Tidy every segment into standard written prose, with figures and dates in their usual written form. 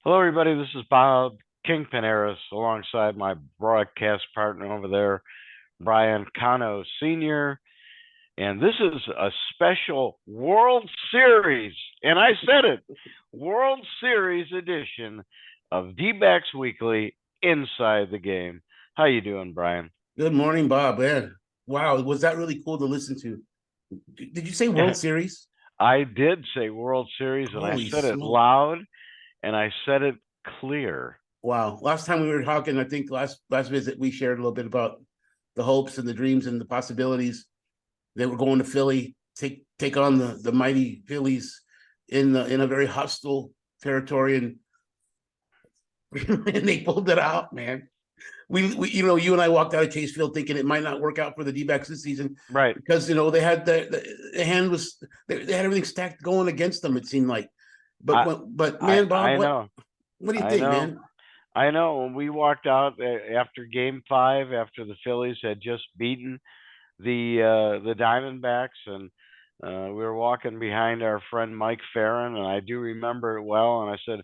Hello, everybody. This is Bob Kingpin Eres alongside my broadcast partner over there, Brian Cano Sr. And this is a special World Series, and I said it, World Series edition of D-backs Weekly Inside the Game. How you doing, Brian? Good morning, Bob. Man, wow, was that really cool to listen to? Did you say World Series? I did say World Series, and I Holy said it smoke. loud, and I said it clear. Wow. Last time we were talking, I think last visit we shared a little bit about the hopes and the dreams and the possibilities. They were going to Philly, take on the mighty Phillies in a very hostile territory, and, and they pulled it out, man. We you and I walked out of Chase Field thinking it might not work out for the D-backs this season Right. because they had the hand was they had everything stacked going against them. It seemed like, I but I man, Bob, I know. what do you I think, know. man? I know when we walked out after Game 5, after the Phillies had just beaten the Diamondbacks, and we were walking behind our friend Mike Farron, and I do remember it well. And I said,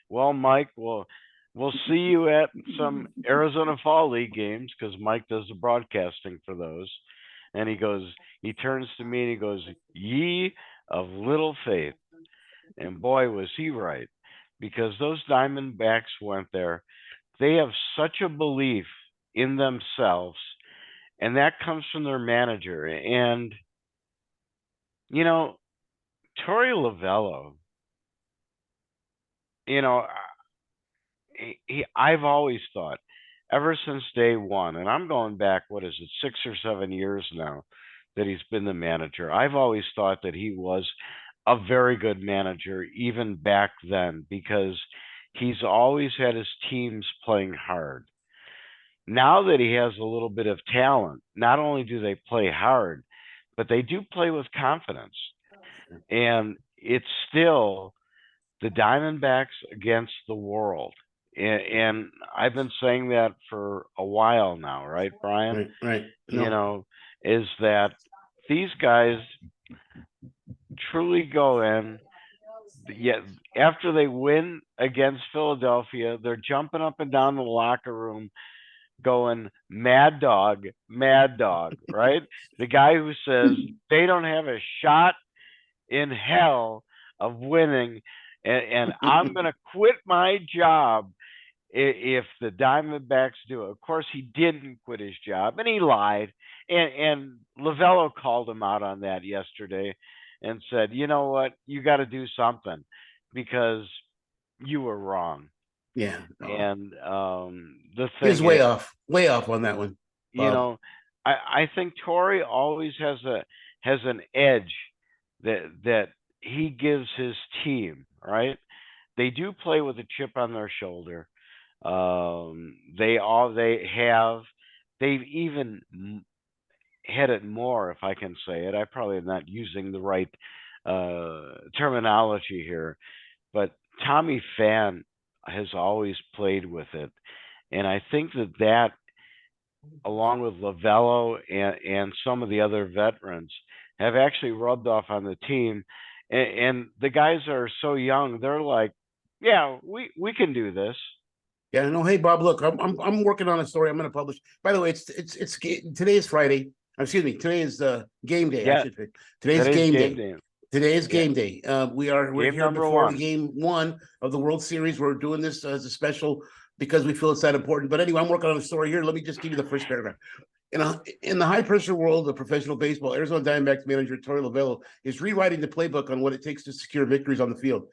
"Well, Mike, we'll see you at some Arizona Fall League games because Mike does the broadcasting for those." And he turns to me and he goes, "Ye of little faith." And boy, was he right, because those Diamondbacks went there. They have such a belief in themselves, and that comes from their manager. And, you know, Torey Lovullo, you know, I've always thought, ever since day one, and I'm going back, what is it, 6 or 7 years now that he's been the manager. I've always thought that he was a very good manager, even back then, because he's always had his teams playing hard. Now that he has a little bit of talent, not only do they play hard, but they do play with confidence. And it's still the Diamondbacks against the world. And I've been saying that for a while now, right, Brian? Right, right. You No, know, is that these guys truly go in, yet after they win against Philadelphia, they're jumping up and down the locker room going mad dog, right? The guy who says they don't have a shot in hell of winning, and I'm going to quit my job if the Diamondbacks do it. Of course, he didn't quit his job, and he lied. And Lovullo called him out on that yesterday, and said, "You know what? You got to do something because you were wrong." yeah, no. And the He was thing is, way off on that one, you Bob. know, I think Torey always has an edge that he gives his team, right? They do play with a chip on their shoulder. They've even had it more, if I can say it. I probably am not using the right terminology here, but Tommy Fan has always played with it, and I think that along with Lovullo and some of the other veterans, have actually rubbed off on the team. And the guys are so young; they're like, "Yeah, we can do this." Yeah, no. Hey, Bob, look, I'm working on a story. I'm going to publish. By the way, it's today is Friday. Excuse me. Today is game day. I Yeah, should say today's today's game game day. day. Today is Yeah, game day. We're game here number before the one. game one of the World Series. We're doing this as a special because we feel it's that important. But anyway, I'm working on a story here. Let me just give you the first paragraph. In the high pressure world of professional baseball, Arizona Diamondbacks manager Torey Lovullo is rewriting the playbook on what it takes to secure victories on the field.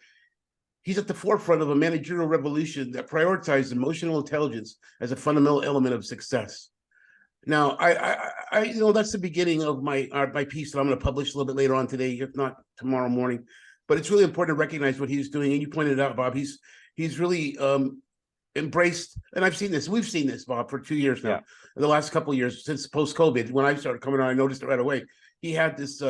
He's at the forefront of a managerial revolution that prioritizes emotional intelligence as a fundamental element of success. Now, that's the beginning of my piece that I'm going to publish a little bit later on today, if not tomorrow morning. But it's really important to recognize what he's doing, and you pointed it out, Bob. He's really embraced, and I've seen this. We've seen this, Bob, for 2 years Yeah, now. In the last couple of years since post COVID, when I started coming on, I noticed it right away. He had this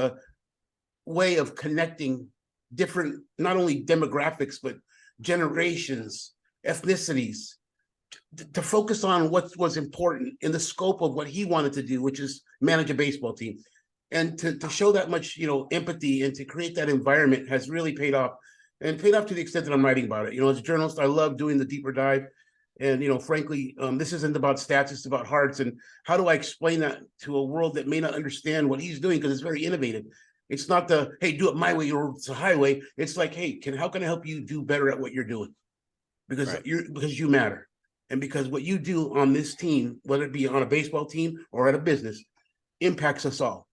way of connecting different, not only demographics, but generations, ethnicities, to focus on what was important in the scope of what he wanted to do, which is manage a baseball team. And to show that much, empathy and to create that environment has really paid off. and paid off to the extent that I'm writing about it. You know, as a journalist, I love doing the deeper dive. And, you know, frankly, this isn't about stats, it's about hearts. And how do I explain that to a world that may not understand what he's doing? Because it's very innovative. It's not the, hey, do it my way or it's a highway. It's like, hey, how can I help you do better at what you're doing? Because Right. because you matter. And because what you do on this team, whether it be on a baseball team or at a business, impacts us all.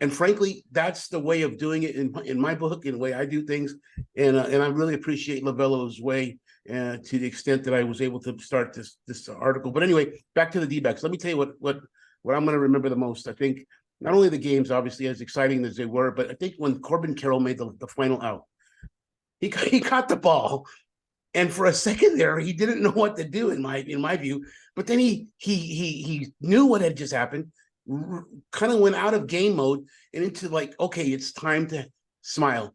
And frankly, that's the way of doing it in my book, in the way I do things. And I really appreciate Lovullo's way to the extent that I was able to start this article. But anyway, back to the D-backs. Let me tell you what I'm going to remember the most. I think not only the games, obviously, as exciting as they were, but I think when Corbin Carroll made the final out, he caught the ball. And for a second there, he didn't know what to do in my view. But then he knew what had just happened, kind of went out of game mode and into like, okay, it's time to smile,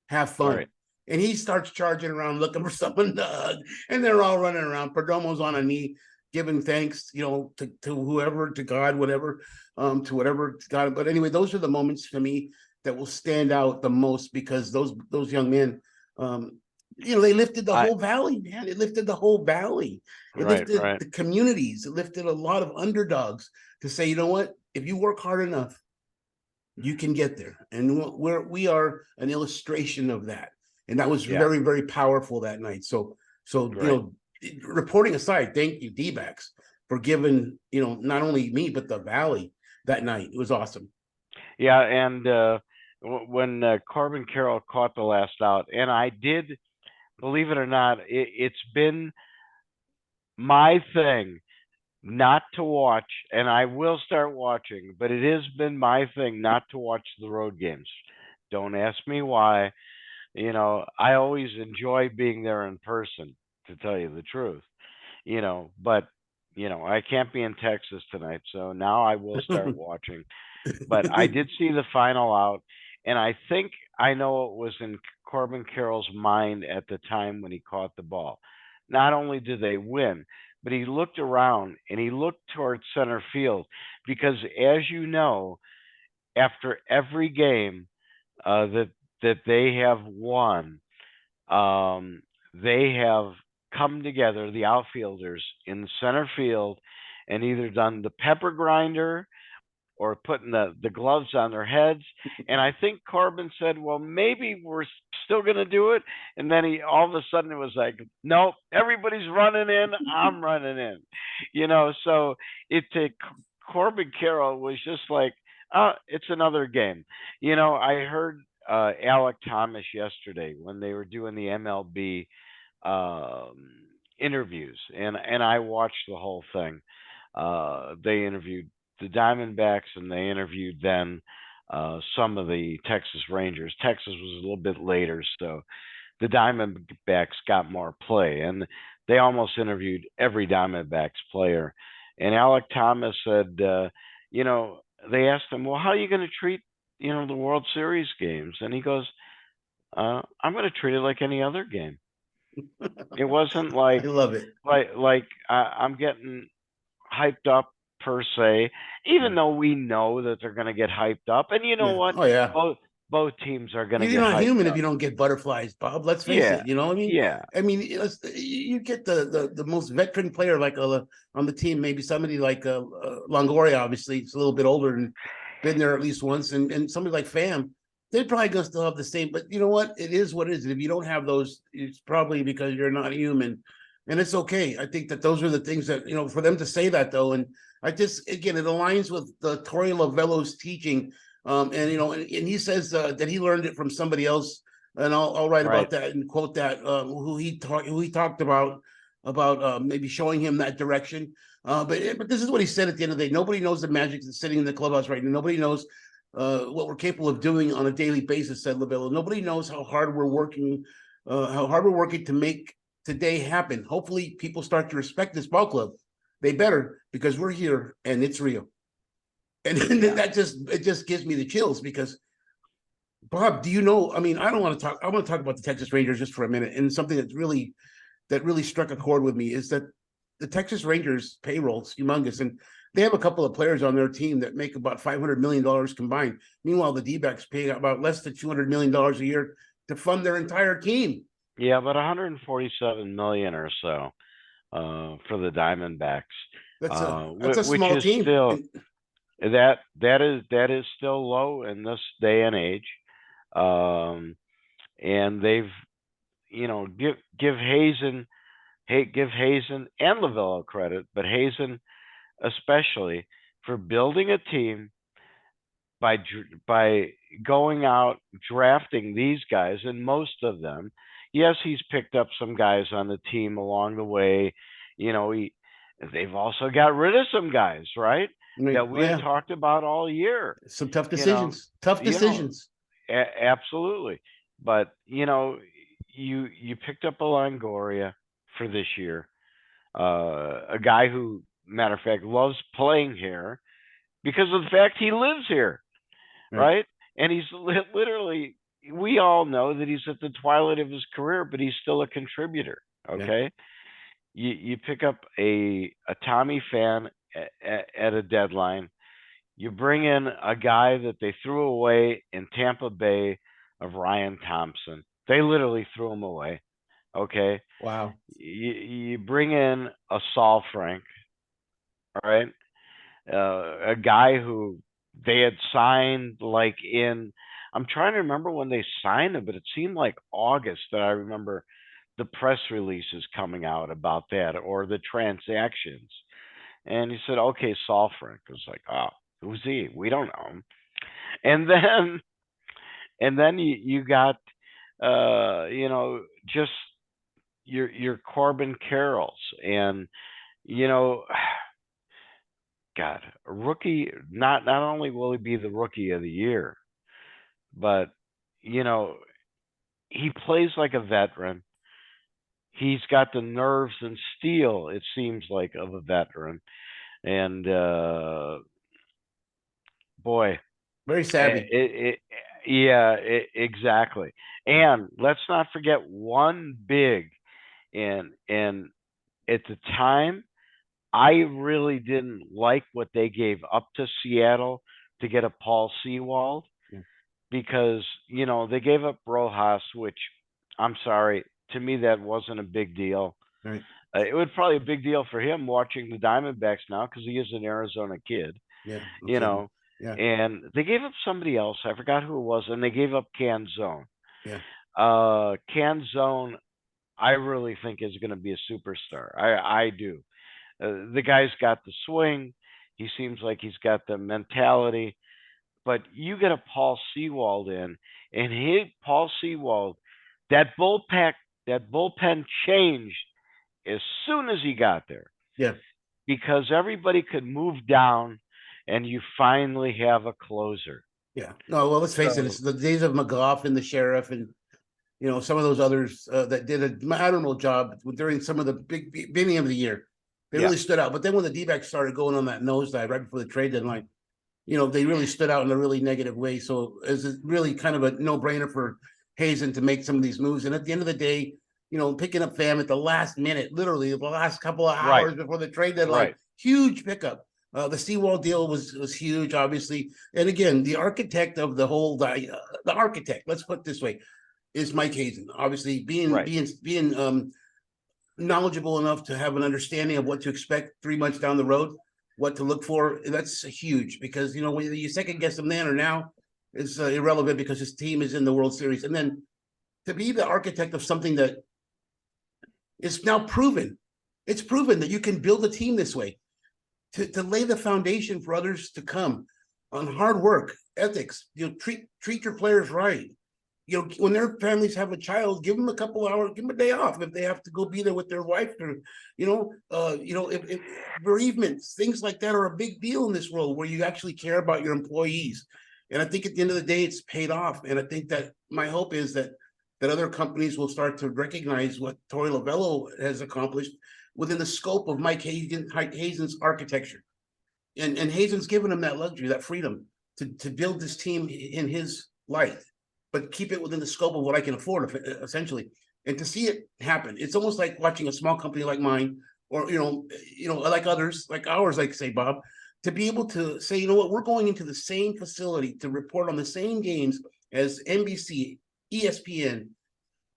have fun. Right. And he starts charging around looking for someone to hug, and they're all running around. Perdomo's on a knee, giving thanks, you know, to whoever, to God, whatever, to whatever to God. But anyway, those are the moments to me that will stand out the most because those young men, you know, they lifted the whole valley, man. It lifted the whole valley. It lifted Right. the communities. It lifted a lot of underdogs to say, you know what? If you work hard enough, you can get there. And we are an illustration of that. And that was Yeah. very, very powerful that night. So you Right. know, reporting aside, thank you, D-backs, for giving, you know, not only me, but the valley that night. It was awesome. Yeah, and when Corbin Carroll caught the last out, and I did, believe it or not, it's been my thing not to watch, and I will start watching, but it has been my thing not to watch the road games. Don't ask me why. You know, I always enjoy being there in person, to tell you the truth. You know, but you know, I can't be in Texas tonight, so now I will start watching. But I did see the final out, and I think I know it was in Corbin Carroll's mind at the time when he caught the ball. Not only did they win, but he looked around and he looked towards center field because, as you know, after every game that they have won, they have come together, the outfielders in center field, and either done the pepper grinder or putting the gloves on their heads. And I think Corbin said, "Well, maybe we're still going to do it." And then he all of a sudden it was like, "Nope, everybody's running in. I'm running in." You know, so it to Corbin Carroll was just like, it's another game." You know, I heard Alec Thomas yesterday when they were doing the MLB interviews, and I watched the whole thing. They interviewed the Diamondbacks, and they interviewed then some of the Texas Rangers. Texas was a little bit later, so the Diamondbacks got more play, and they almost interviewed every Diamondbacks player. And Alec Thomas said, you know, they asked him, "Well, how are you going to treat, you know, the World Series games?" And he goes, "I'm going to treat it like any other game." It wasn't I love it. I'm getting hyped up per se, even though we know that they're going to get hyped up. And you know Yeah. what? Oh yeah. Both teams are going to You're get not hyped human if up. you don't get butterflies, Bob. Let's face Yeah, it. You know what I mean? yeah, I mean, you get the most veteran player like on the team, maybe somebody like Longoria. Obviously, it's a little bit older and been there at least once, and somebody like Pham, they're probably gonna still have the same. But you know what? It is what it is. If you don't have those, it's probably because you're not human, and it's okay. I think that those are the things that, you know, for them to say that though, and I just, again, it aligns with the Torey Lovullo's teaching. And you know, and he says that he learned it from somebody else, and I'll write right, about that and quote that who he talked about maybe showing him that direction. But this is what he said at the end of the day. Nobody knows the magic that's sitting in the clubhouse right now. Nobody knows what we're capable of doing on a daily basis, said Lovullo. Nobody knows how hard we're working, to make today happen. Hopefully, people start to respect this ball club. They better, because we're here and it's real. And yeah, that just gives me the chills because, Bob, do you know? I mean, I don't want to talk. I want to talk about the Texas Rangers just for a minute. And something that really struck a chord with me is that the Texas Rangers payroll is humongous, and they have a couple of players on their team that make about $500 million combined. Meanwhile, the D-backs pay about less than $200 million a year to fund their entire team. Yeah, but 147 million or so for the Diamondbacks, That's a which small is team. still that is still low in this day and age. Um, and they've give Hazen and Lovullo credit, but Hazen especially for building a team by going out drafting these guys, and most of them. Yes, he's picked up some guys on the team along the way. They've also got rid of some guys, right? That we Oh had yeah, talked about all year. some tough You know, decisions. Tough you know, decisions. absolutely. But you picked up a Longoria for this year, a guy who, matter of fact, loves playing here because of the fact he lives here, Right. right? And he's literally, we all know that he's at the twilight of his career, but he's still a contributor. Yeah. Okay, you pick up a Tommy fan at a deadline. You bring in a guy that they threw away in Tampa Bay of Ryan Thompson. They literally threw him away. Okay, Wow. you bring in a Saul Frank, all right, a guy who they had signed like in. I'm trying to remember when they signed him, but it seemed like August that I remember the press releases coming out about that or the transactions. And he said, "Okay, Saul Frank." I was like, "Oh, who's he? We don't know him." And then you got just your Corbin Carrolls and you know God, a rookie. Not only will he be the rookie of the year, but you know he plays like a veteran. He's got the nerves and steel. It seems like of a veteran, and boy, Very savvy. yeah, exactly. And let's not forget one big, and at the time, I really didn't like what they gave up to Seattle to get a Paul Sewald Yeah. because they gave up Rojas, which I'm sorry, to me that wasn't a big deal. Right. It was probably a big deal for him watching the Diamondbacks now because he is an Arizona kid, Yeah. No you kidding. know. Yeah. And they gave up somebody else. I forgot who it was, and they gave up Canzone. Yeah. Canzone, I really think is going to be a superstar. I do. The guy's got the swing. He seems like he's got the mentality. But you get a Paul Sewald in, and hit Paul Sewald. That bullpen changed as soon as he got there Yeah. because everybody could move down, and you finally have a closer. Yeah. No, well, let's face it. It's So the days of McGough and the sheriff and some of those others that did an admirable job during some of the beginning of the year. They yeah, really stood out. But then when the D-backs started going on that nosedive right before the trade deadline, they really stood out in a really negative way. So it's really kind of a no-brainer for Hazen to make some of these moves. And at the end of the day, picking up Pham at the last minute, literally the last couple of right, hours before the trade deadline, right. huge pickup. The Seawall deal was huge, obviously. And again, the architect of the whole the architect, let's put it this way, is Mike Hazen. Obviously, Right. being knowledgeable enough to have an understanding of what to expect 3 months down the road, what to look for. That's huge because when you second guess him then or now is irrelevant because his team is in the World Series. And then to be the architect of something that is now proven, it's proven that you can build a team this way to lay the foundation for others to come on hard work, ethics. Treat your players right. When their families have a child, give them a couple hours, give them a day off if they have to go be there with their wife. Or, if bereavements, things like that are a big deal in this world where you actually care about your employees. And I think at the end of the day, it's paid off. And I think that my hope is that other companies will start to recognize what Torey Lovullo has accomplished within the scope of Mike Hazen's architecture. And Hazen's given him that luxury, that freedom to build this team in his light, but keep it within the scope of what I can afford, essentially. And to see it happen, it's almost like watching a small company like mine, or like others, like ours, like say Bob, to be able to say, we're going into the same facility to report on the same games as NBC, ESPN,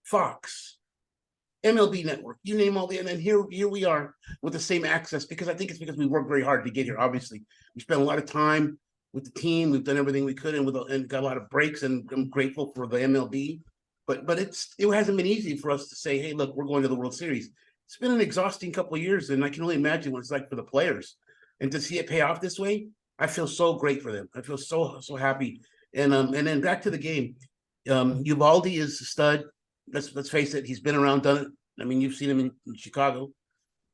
Fox, MLB Network, you name all the, and then here we are with the same access, because I think it's because we worked very hard to get here. Obviously, we spent a lot of time with the team. We've done everything we could, and got a lot of breaks. And I'm grateful for the MLB, but it hasn't been easy for us to say, hey, look, we're going to the World Series. It's been an exhausting couple of years, and I can only imagine what it's like for the players. And to see it pay off this way, I feel so great for them. I feel so happy. And then back to the game. Uvalde is a stud. Let's face it, he's been around, done it. I mean, you've seen him in Chicago.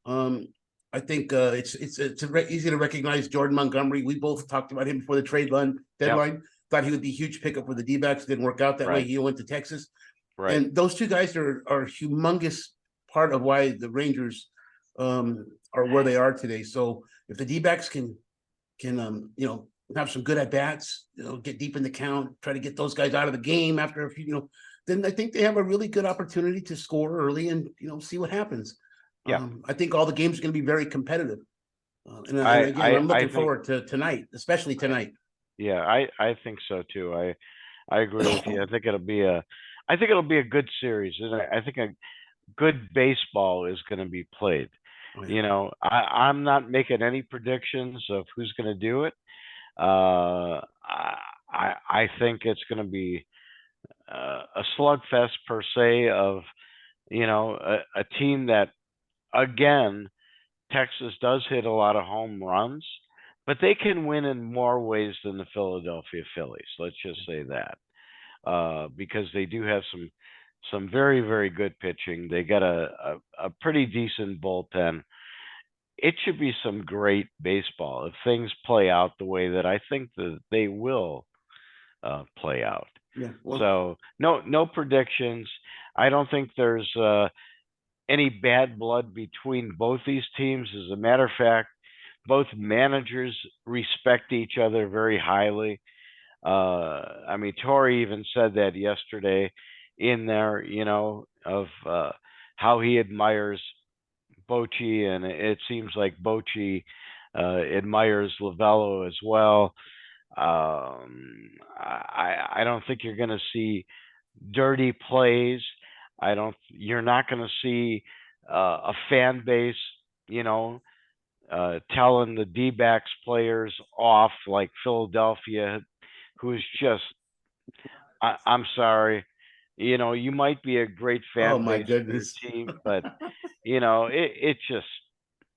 I think it's easy to recognize Jordan Montgomery. We both talked about him before the trade deadline. Yep. Thought he would be a huge pickup for the D-backs. Didn't work out that way. He went to Texas. Right. And those two guys are humongous part of why the Rangers are where they are today. So if the D-backs can have some good at bats, get deep in the count, try to get those guys out of the game after a few, then I think they have a really good opportunity to score early and see what happens. Yeah, I think all the games are going to be very competitive. And again, I'm looking forward to tonight, especially tonight. Yeah, I think so too. I agree with you. I think it'll be a good series, and I think a good baseball is going to be played. Oh, yeah. I'm not making any predictions of who's going to do it. I think it's going to be a slugfest per se of a team that, again, Texas does hit a lot of home runs, but they can win in more ways than the Philadelphia Phillies. Let's just say that, because they do have some very, very good pitching. They got a pretty decent bullpen. It should be some great baseball if things play out the way that I think that they will play out. Yeah. Well, so no predictions. I don't think there's any bad blood between both these teams. As a matter of fact, both managers respect each other very highly. I mean, Torey even said that yesterday in there, of how he admires Bochy, and it seems like Bochy admires Lovullo as well. I don't think you're going to see dirty plays. You're not going to see a fan base, telling the D-backs players off like Philadelphia, who is just, I'm sorry, you might be a great fan base for your team, but it's just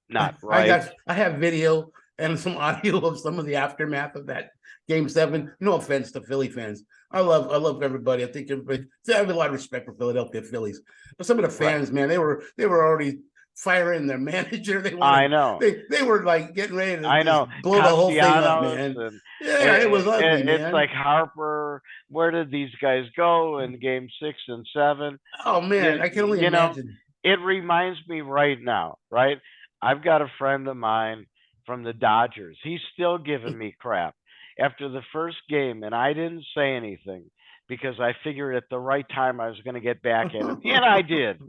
not right. I have video and some audio of some of the aftermath of that Game 7. No offense to Philly fans. I love everybody. I think everybody. I have a lot of respect for Philadelphia Phillies, but some of the fans, man, they were already firing their manager. I know. They were like getting ready to blow the whole thing up, man. It was ugly, man. It's like Harper. Where did these guys go in Game 6 and 7? Oh man, I can only imagine. It reminds me right now, right? I've got a friend of mine from the Dodgers. He's still giving me crap after the first game, and I didn't say anything because I figured at the right time I was going to get back at him, and I did.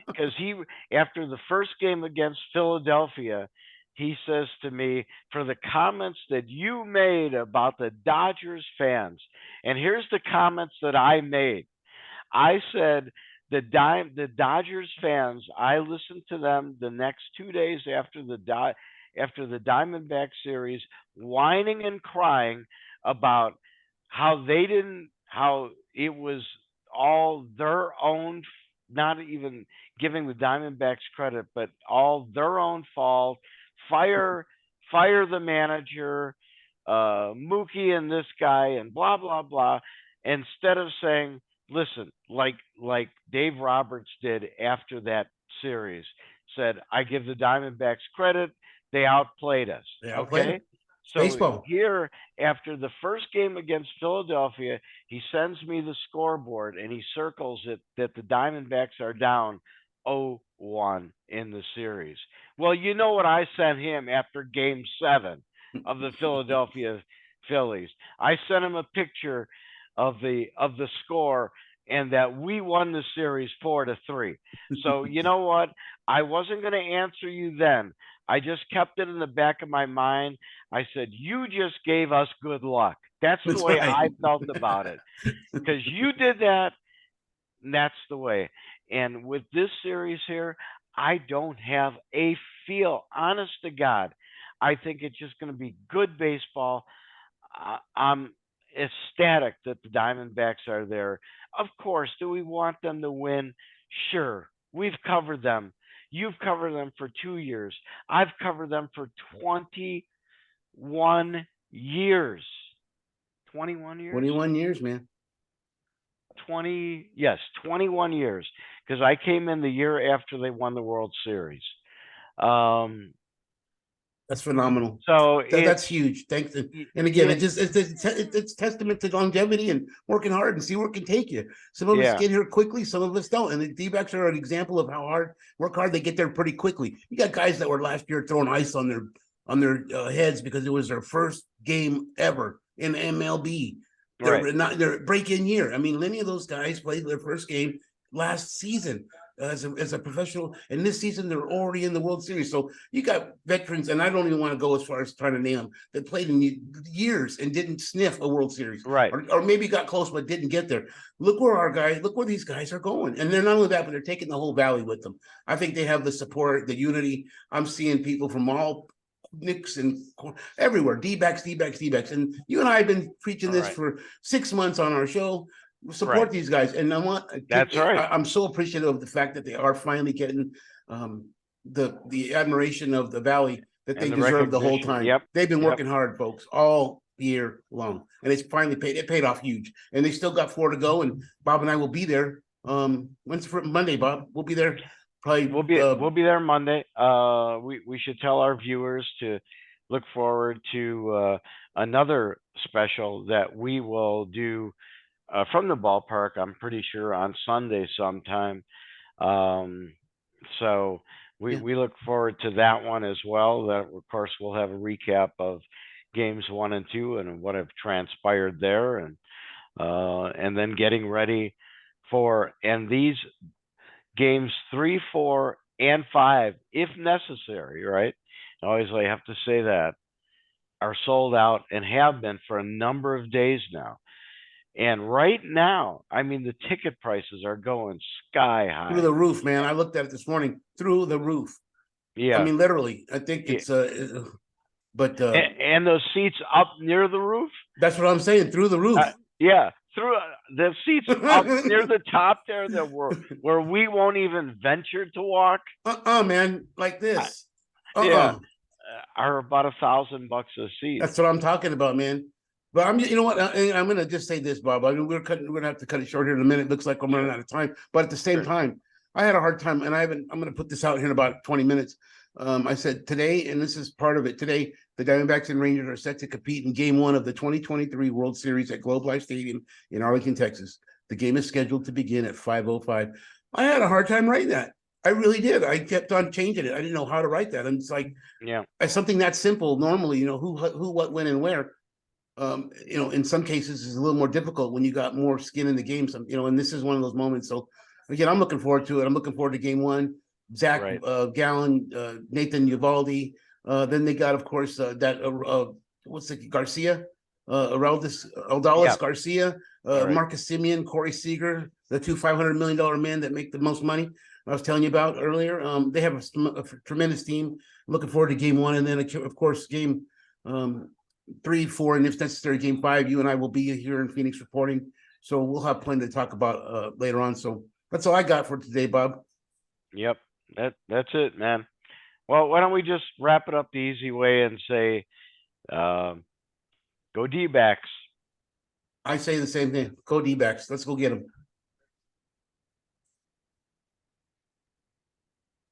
Because after the first game against Philadelphia, he says to me, for the comments that you made about the Dodgers fans, and here's the comments that I made. I said, the Dodgers fans, I listened to them the next 2 days after the Diamondback series, whining and crying about how it was all their own, not even giving the Diamondbacks credit, but all their own fault. Fire the manager, Mookie and this guy, and blah blah blah. Instead of saying, listen, like Dave Roberts did after that series, said, I give the Diamondbacks credit. They outplayed us. Okay. So baseball. Here, after the first game against Philadelphia, he sends me the scoreboard and he circles it that the Diamondbacks are down 0-1 in the series. Well, you know what I sent him after Game 7 of the Philadelphia Phillies? I sent him a picture of the score and that we won the series 4-3. So you know what? I wasn't going to answer you then. I just kept it in the back of my mind. I said, you just gave us good luck. That's the way I felt about it. Because you did that, that's the way. And with this series here, I don't have a feel. Honest to God, I think it's just going to be good baseball. I'm ecstatic that the Diamondbacks are there. Of course, do we want them to win? Sure. We've covered them. You've covered them for 2 years. I've covered them for 21 years. 21 years? 21 years, man. 21 years. Because I came in the year after they won the World Series. Um, That's phenomenal. so That's huge. Thanks. And again, it's testament to longevity and working hard and see where it can take you. Some of us get here quickly, some of us don't. And the D-backs are an example of how work hard they get there pretty quickly. You got guys that were last year throwing ice on their heads because it was their first game ever in MLB. Their break-in year. I mean, many of those guys played their first game last season as a professional, and this season they're already in the World Series. So you got veterans, and I don't even want to go as far as trying to name them, that played in years and didn't sniff a World Series, right? Or maybe got close but didn't get there. Look where these guys are going, and they're not only that, but they're taking the whole valley with them. I think they have the support, the unity. I'm seeing people from all Knicks and everywhere, D-backs, and you and I have been preaching this for 6 months on our show. Support these guys, and that's right. I'm so appreciative of the fact that they are finally getting the admiration of the Valley that they deserve the whole time. They've been working hard, folks, all year long, and it's finally paid. It paid off huge, and they still got 4 to go. And Bob and I will be there. When's Monday, Bob? We'll be there. Probably we'll be there Monday. We should tell our viewers to look forward to another special that we will do from the ballpark. I'm pretty sure on Sunday sometime. So we look forward to that one as well. That of course we'll have a recap of games 1 and 2 and what have transpired there, and then getting ready for these games 3, 4, and 5, if necessary, right? Always I have to say that, are sold out and have been for a number of days now. And right now, I mean, the ticket prices are going sky high. Through the roof, man. I looked at it this morning. Through the roof. Yeah. I mean, literally. I think it's but and those seats up near the roof? That's what I'm saying. Through the roof. Yeah. Through the seats up near the top there that where we won't even venture to walk. Man, like this. Yeah, are about $1,000 a seat. That's what I'm talking about, man. But you know what? I'm gonna just say this, Bob. I mean, we're gonna have to cut it short here in a minute. It looks like I'm running out of time. But at the same time, I had a hard time, and I'm gonna put this out here in about 20 minutes. I said today, and this is part of it. Today, the Diamondbacks and Rangers are set to compete in Game 1 of the 2023 World Series at Globe Life Stadium in Arlington, Texas. The game is scheduled to begin at 5:05. I had a hard time writing that. I really did. I kept on changing it. I didn't know how to write that. And it's like, something that simple. Normally, who, what, when, and where. In some cases is a little more difficult when you got more skin in the game. And this is one of those moments. So again, I'm looking forward to it. I'm looking forward to Game 1. Zach Gallen, Nathan Uvalde. Then they got, of course, Garcia, Eldalis Garcia, Marcus Simeon, Corey Seager, the 2 $500 million men that make the most money I was telling you about earlier. They have a tremendous team. Looking forward to Game 1, and then of course Game 3, 4, and if necessary, Game 5. You and I will be here in Phoenix reporting, so we'll have plenty to talk about later on. So that's all I got for today, Bob. Yep, that's it, man. Well, why don't we just wrap it up the easy way and say, go D-backs. I say the same thing. Go D-backs. Let's go get them.